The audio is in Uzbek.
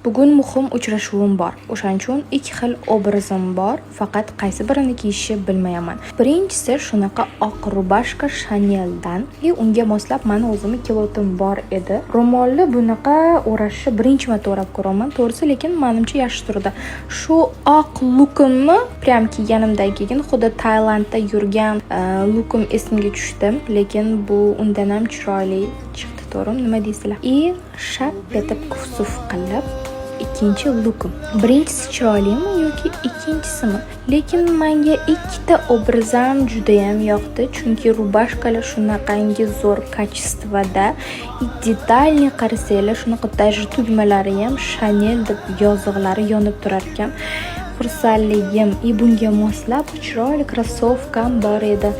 Bugun muhim uchrashuvim bor. O'shaning uchun ikki xil obrazim bor, faqat qaysi birini kiyishni bilmayman. Birinchisi shunaqa oq rubashka Chaneldan. Unga moslab meni o'zimni kilotim bor edi. Ro'molli bunaqa o'rashni birinchi marta o'rab ko'raman, to'g'risi, lekin menimcha yaxshi turdi. Shu oq lukimni prям kiyganimdan keyin xuddi Tailandda yurgan lukim esimga tushdi, lekin bu undan ham chiroyli chiqdi. Nima deysizlar? Shap etib kusuf qilib ikkinchi lukim. Birinchisi chiroylimi yoki ikkinchisimi? Lekin menga ikkita obrazam juda ham yoqdi, chunki rubashkalar shunaqangi zo'r kачествоda, detalni qarasanglar, shunaqa даже tugmalari ham Chanel deb yoziqlari yonib turar ekan. Xursandligim bunga moslab chiroyli krossovkam bor edi.